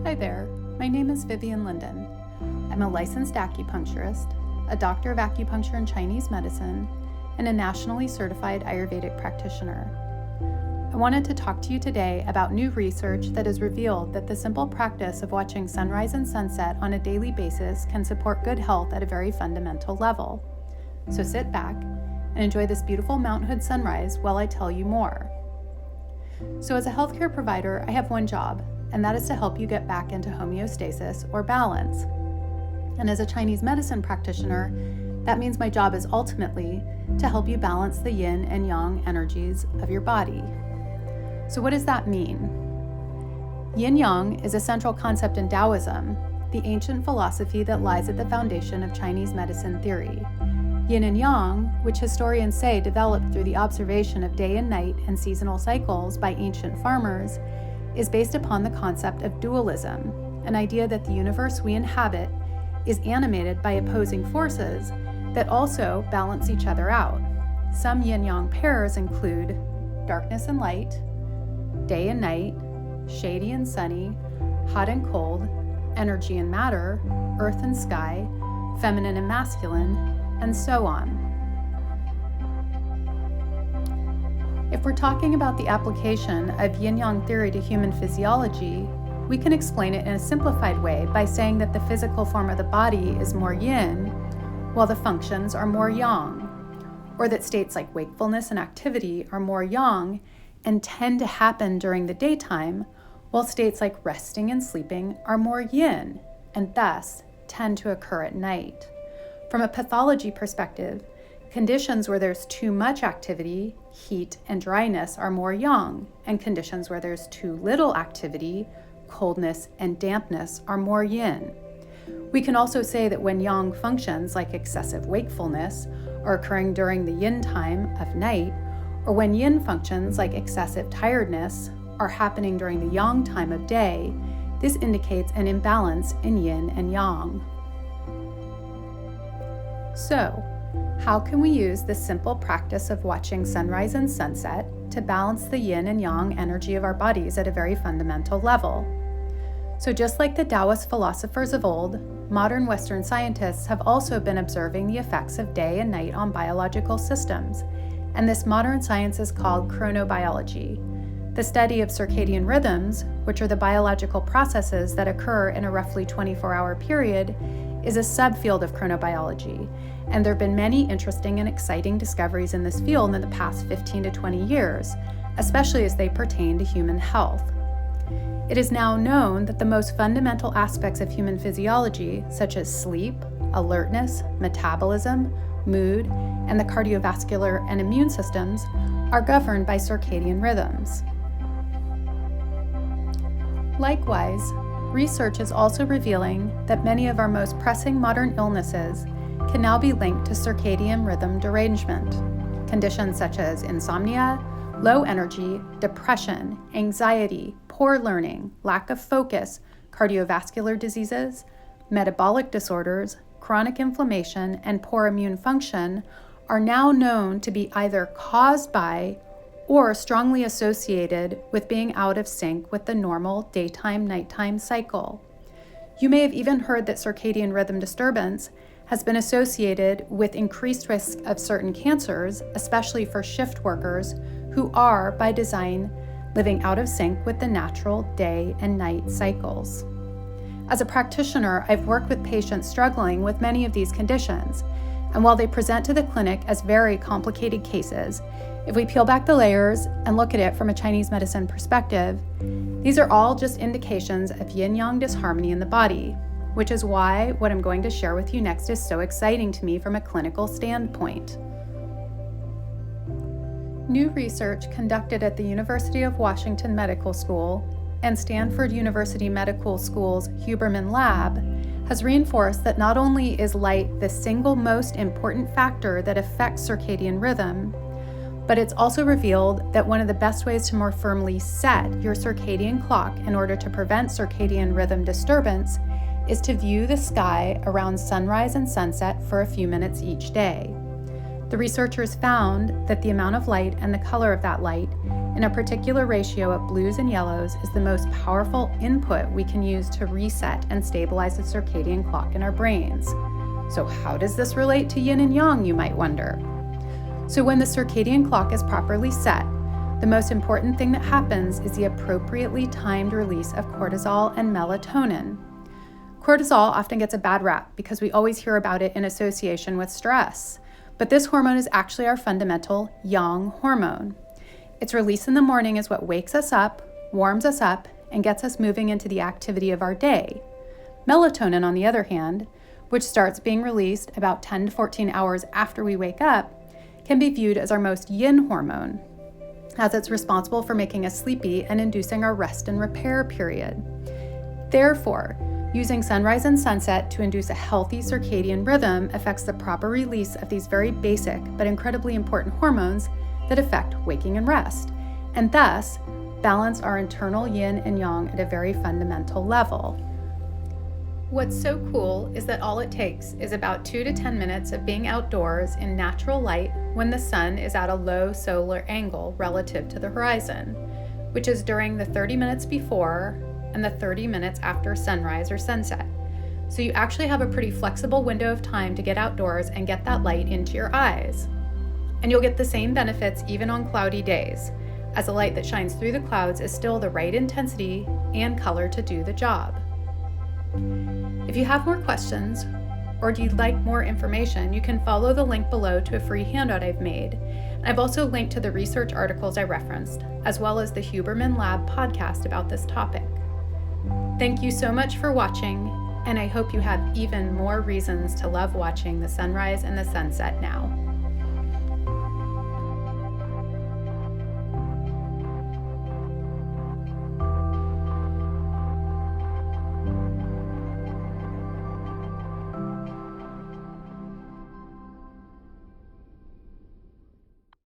Hi there, my name is Vivian Linden. I'm a licensed acupuncturist, a doctor of acupuncture and Chinese medicine, and a nationally certified Ayurvedic practitioner. I wanted to talk to you today about new research that has revealed that the simple practice of watching sunrise and sunset on a daily basis can support good health at a very fundamental level. So sit back and enjoy this beautiful Mount Hood sunrise while I tell you more. So as a healthcare provider, I have one job, and that is to help you get back into homeostasis or balance. And as a Chinese medicine practitioner, that means my job is ultimately to help you balance the yin and yang energies of your body. So what does that mean? Yin-yang is a central concept in Taoism, the ancient philosophy that lies at the foundation of Chinese medicine theory. Yin and Yang, which historians say developed through the observation of day and night and seasonal cycles by ancient farmers, is based upon the concept of dualism, an idea that the universe we inhabit is animated by opposing forces that also balance each other out. Some yin-yang pairs include darkness and light, day and night, shady and sunny, hot and cold, energy and matter, earth and sky, feminine and masculine, and so on. If we're talking about the application of yin-yang theory to human physiology, we can explain it in a simplified way by saying that the physical form of the body is more yin, while the functions are more yang, or that states like wakefulness and activity are more yang and tend to happen during the daytime, while states like resting and sleeping are more yin and thus tend to occur at night. From a pathology perspective, conditions where there's too much activity, heat and dryness are more yang, and conditions where there's too little activity, coldness and dampness are more yin. We can also say that when yang functions like excessive wakefulness are occurring during the yin time of night, or when yin functions like excessive tiredness are happening during the yang time of day, this indicates an imbalance in yin and yang. So, how can we use this simple practice of watching sunrise and sunset to balance the yin and yang energy of our bodies at a very fundamental level? So just like the Taoist philosophers of old, modern Western scientists have also been observing the effects of day and night on biological systems, and this modern science is called Chronobiology. The study of circadian rhythms, which are the biological processes that occur in a roughly 24-hour period, is a subfield of chronobiology, and there have been many interesting and exciting discoveries in this field in the past 15 to 20 years, especially as they pertain to human health. It is now known that the most fundamental aspects of human physiology, such as sleep, alertness, metabolism, mood, and the cardiovascular and immune systems, are governed by circadian rhythms. Likewise, research is also revealing that many of our most pressing modern illnesses can now be linked to circadian rhythm derangement. Conditions such as insomnia, low energy, depression, anxiety, poor learning, lack of focus, cardiovascular diseases, metabolic disorders, chronic inflammation, and poor immune function are now known to be either caused by or strongly associated with being out of sync with the normal daytime-nighttime cycle. You may have even heard that circadian rhythm disturbance has been associated with increased risk of certain cancers, especially for shift workers who are, by design, living out of sync with the natural day and night cycles. As a practitioner, I've worked with patients struggling with many of these conditions, and while they present to the clinic as very complicated cases, if we peel back the layers and look at it from a Chinese medicine perspective, these are all just indications of yin-yang disharmony in the body, which is why what I'm going to share with you next is so exciting to me from a clinical standpoint. New research conducted at the University of Washington Medical School and Stanford University Medical School's Huberman Lab has reinforced that not only is light the single most important factor that affects circadian rhythm, but it's also revealed that one of the best ways to more firmly set your circadian clock in order to prevent circadian rhythm disturbance is to view the sky around sunrise and sunset for a few minutes each day. The researchers found that the amount of light and the color of that light in a particular ratio of blues and yellows is the most powerful input we can use to reset and stabilize the circadian clock in our brains. So how does this relate to yin and yang, you might wonder? So when the circadian clock is properly set, the most important thing that happens is the appropriately timed release of cortisol and melatonin. Cortisol often gets a bad rap because we always hear about it in association with stress, but this hormone is actually our fundamental yang hormone. Its release in the morning is what wakes us up, warms us up, and gets us moving into the activity of our day. Melatonin, on the other hand, which starts being released about 10 to 14 hours after we wake up, can be viewed as our most yin hormone, as it's responsible for making us sleepy and inducing our rest and repair period. Therefore, using sunrise and sunset to induce a healthy circadian rhythm affects the proper release of these very basic but incredibly important hormones that affect waking and rest, and thus balance our internal yin and yang at a very fundamental level. What's so cool is that all it takes is about 2 to 10 minutes of being outdoors in natural light when the sun is at a low solar angle relative to the horizon, which is during the 30 minutes before and the 30 minutes after sunrise or sunset. So you actually have a pretty flexible window of time to get outdoors and get that light into your eyes. And you'll get the same benefits even on cloudy days, as the light that shines through the clouds is still the right intensity and color to do the job. If you have more questions, or you'd like more information, you can follow the link below to a free handout I've made. I've also linked to the research articles I referenced, as well as the Huberman Lab podcast about this topic. Thank you so much for watching, and I hope you have even more reasons to love watching the sunrise and the sunset now.